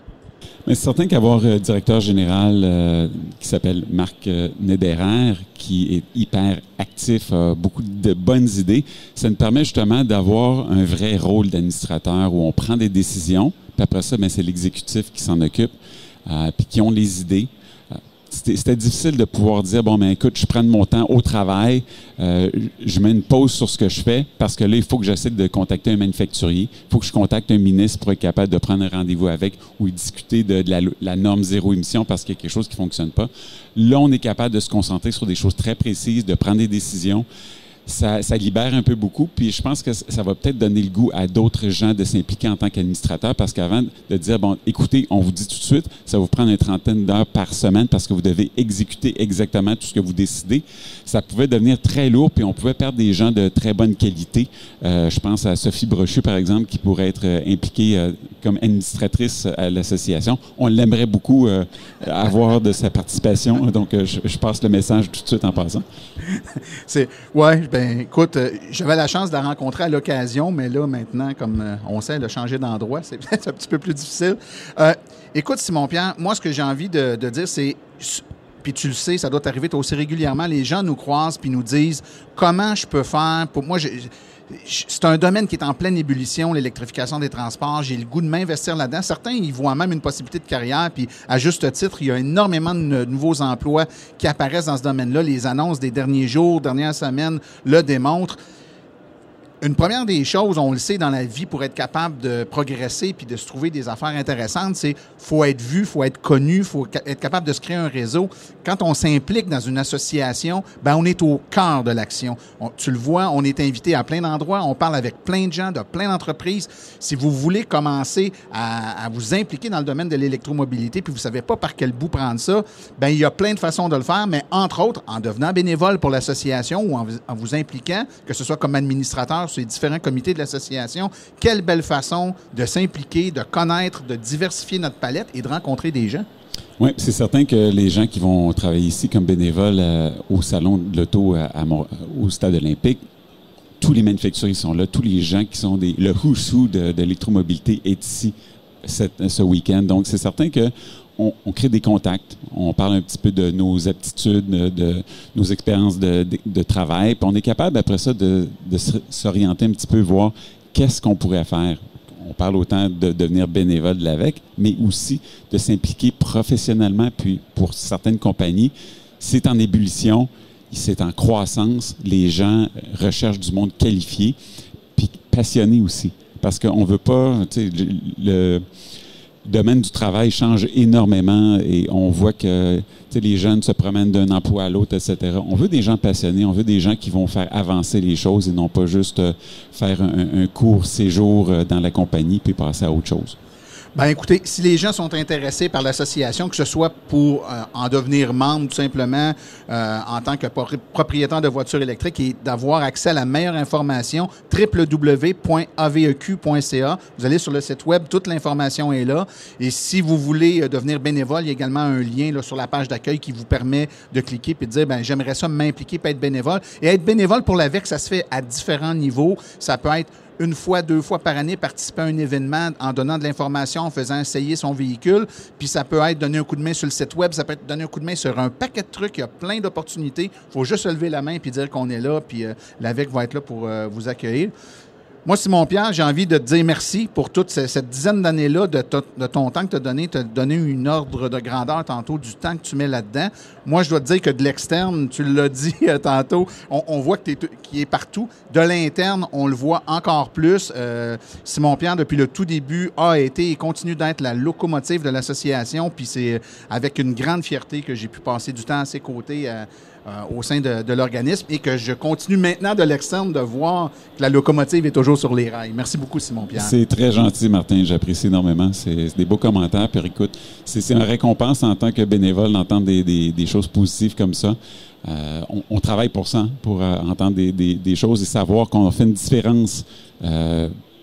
Mais c'est certain qu'avoir un directeur général qui s'appelle Marc Nederer, qui est hyper actif, a beaucoup de bonnes idées, ça nous permet justement d'avoir un vrai rôle d'administrateur où on prend des décisions, puis après ça, c'est l'exécutif qui s'en occupe, puis qui ont les idées. C'était difficile de pouvoir dire, écoute, je prends mon temps au travail, je mets une pause sur ce que je fais, parce que là, il faut que j'essaie de contacter un manufacturier, il faut que je contacte un ministre pour être capable de prendre un rendez-vous avec ou discuter de la norme zéro émission parce qu'il y a quelque chose qui ne fonctionne pas. Là, on est capable de se concentrer sur des choses très précises, de prendre des décisions. Ça libère un peu beaucoup, puis je pense que ça va peut-être donner le goût à d'autres gens de s'impliquer en tant qu'administrateur, parce qu'avant de dire, écoutez, on vous dit tout de suite, ça va vous prendre une trentaine d'heures par semaine parce que vous devez exécuter exactement tout ce que vous décidez, ça pouvait devenir très lourd, puis on pouvait perdre des gens de très bonne qualité. Je pense à Sophie Brochu, par exemple, qui pourrait être impliquée comme administratrice à l'association. On l'aimerait beaucoup avoir de sa participation, donc je passe le message tout de suite en passant. Écoute, j'avais la chance de la rencontrer à l'occasion, mais là, maintenant, comme on sait, elle a changé d'endroit, c'est peut-être un petit peu plus difficile. Écoute, Simon-Pierre, moi, ce que j'ai envie de dire, c'est, puis tu le sais, ça doit t'arriver toi aussi régulièrement, les gens nous croisent puis nous disent comment je peux faire pour moi. C'est un domaine qui est en pleine ébullition, l'électrification des transports. J'ai le goût de m'investir là-dedans. Certains, ils voient même une possibilité de carrière, puis à juste titre, il y a énormément de nouveaux emplois qui apparaissent dans ce domaine-là. Les annonces des derniers jours, dernières semaines le démontrent. Une première des choses, on le sait dans la vie, pour être capable de progresser puis de se trouver des affaires intéressantes, c'est faut être vu, faut être connu, faut être capable de se créer un réseau. Quand on s'implique dans une association, on est au cœur de l'action. Tu le vois, on est invité à plein d'endroits, on parle avec plein de gens de plein d'entreprises. Si vous voulez commencer à vous impliquer dans le domaine de l'électromobilité puis vous savez pas par quel bout prendre ça, il y a plein de façons de le faire, mais entre autres, en devenant bénévole pour l'association ou en vous impliquant, que ce soit comme administrateur sur les différents comités de l'association. Quelle belle façon de s'impliquer, de connaître, de diversifier notre palette et de rencontrer des gens. Oui, c'est certain que les gens qui vont travailler ici comme bénévoles au Salon de l'Auto au Stade olympique, tous les manufacturiers sont là, tous les gens qui sont le who's who de l'électromobilité est ici ce week-end. Donc, c'est certain que on crée des contacts, on parle un petit peu de nos aptitudes, de nos expériences de travail, puis on est capable, après ça, de s'orienter un petit peu, voir qu'est-ce qu'on pourrait faire. On parle autant de devenir bénévole de l'AVEC, mais aussi de s'impliquer professionnellement. Puis, pour certaines compagnies, c'est en ébullition, c'est en croissance. Les gens recherchent du monde qualifié, puis passionné aussi. Parce qu'on ne veut pas, tu sais, le domaine du travail change énormément et on voit que les jeunes se promènent d'un emploi à l'autre, etc. On veut des gens passionnés, on veut des gens qui vont faire avancer les choses et non pas juste faire un court séjour dans la compagnie puis passer à autre chose. Ben écoutez, si les gens sont intéressés par l'association, que ce soit pour en devenir membre tout simplement en tant que propriétaire de voitures électriques et d'avoir accès à la meilleure information, www.aveq.ca. Vous allez sur le site web, toute l'information est là. Et si vous voulez devenir bénévole, il y a également un lien là, sur la page d'accueil qui vous permet de cliquer et de dire, ben j'aimerais ça m'impliquer et être bénévole. Et être bénévole pour l'AVEC, ça se fait à différents niveaux. Ça peut être une fois, 2 fois par année, participer à un événement en donnant de l'information, en faisant essayer son véhicule. Puis ça peut être donner un coup de main sur le site web, ça peut être donner un coup de main sur un paquet de trucs. Il y a plein d'opportunités. Il faut juste lever la main puis dire qu'on est là, puis l'AVEC va être là pour vous accueillir. Moi, Simon-Pierre, j'ai envie de te dire merci pour toute cette dizaine d'années-là de ton temps que tu as donné. Tu as donné une ordre de grandeur tantôt du temps que tu mets là-dedans. Moi, je dois te dire que de l'externe, tu l'as dit tantôt, on voit qu'il est partout. De l'interne, on le voit encore plus. Simon-Pierre, depuis le tout début, a été et continue d'être la locomotive de l'association. Puis c'est avec une grande fierté que j'ai pu passer du temps à ses côtés au sein de l'organisme et que je continue maintenant de l'externe de voir que la locomotive est toujours sur les rails. Merci beaucoup, Simon-Pierre. C'est très gentil, Martin. J'apprécie énormément. C'est des beaux commentaires. Puis écoute, c'est une récompense en tant que bénévole d'entendre des choses positives comme ça. On travaille pour ça, pour entendre des choses et savoir qu'on a fait une différence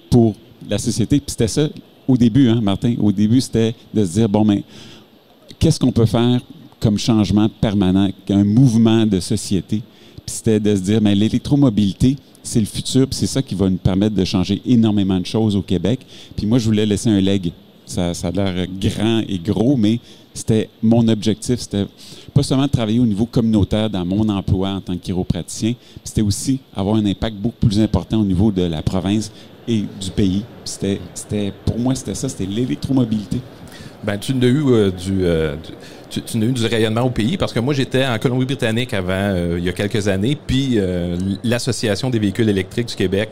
pour la société. Puis c'était ça au début, hein, Martin. Au début, c'était de se dire, bon, mais qu'est-ce qu'on peut faire comme changement permanent, un mouvement de société. Puis c'était de se dire, mais l'électromobilité, c'est le futur, puis c'est ça qui va nous permettre de changer énormément de choses au Québec. Puis moi, je voulais laisser un leg. Ça a l'air grand et gros, mais c'était mon objectif. C'était pas seulement de travailler au niveau communautaire dans mon emploi en tant que chiropraticien, puis c'était aussi avoir un impact beaucoup plus important au niveau de la province et du pays. Puis pour moi, c'était ça, c'était l'électromobilité. Ben, tu n'as eu tu n'as eu du rayonnement au pays parce que moi, j'étais en Colombie-Britannique avant, il y a quelques années, puis l'Association des véhicules électriques du Québec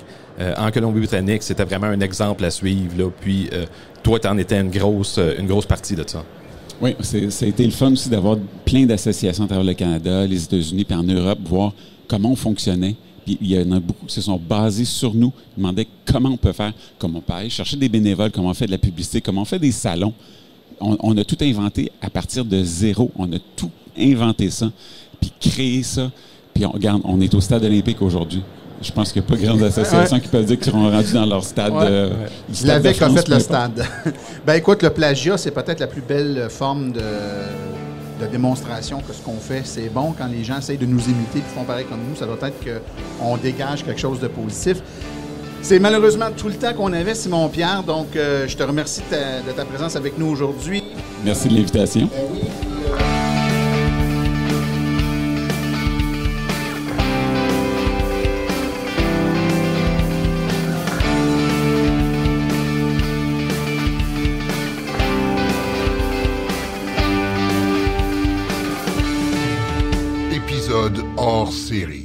en Colombie-Britannique, c'était vraiment un exemple à suivre, là. Puis toi, tu en étais une grosse partie de ça. Oui, ça a été le fun aussi d'avoir plein d'associations à travers le Canada, les États-Unis, puis en Europe, voir comment on fonctionnait. Puis il y en a beaucoup qui se sont basés sur nous, demandaient comment on peut faire, comment on peut aller chercher des bénévoles, comment on fait de la publicité, comment on fait des salons. On a tout inventé à partir de zéro. On a tout inventé ça, puis créé ça. Puis on est au stade olympique aujourd'hui. Je pense qu'il n'y a pas grandes associations qui peuvent dire qu'ils seront rendus dans leur stade. L'AVEC a fait le stade. Ben écoute, le plagiat, c'est peut-être la plus belle forme de démonstration que ce qu'on fait, c'est bon. Quand les gens essayent de nous imiter et font pareil comme nous, ça doit être qu'on dégage quelque chose de positif. C'est malheureusement tout le temps qu'on avait, Simon-Pierre. Donc, je te remercie de ta présence avec nous aujourd'hui. Merci de l'invitation. Oui. Épisode hors série.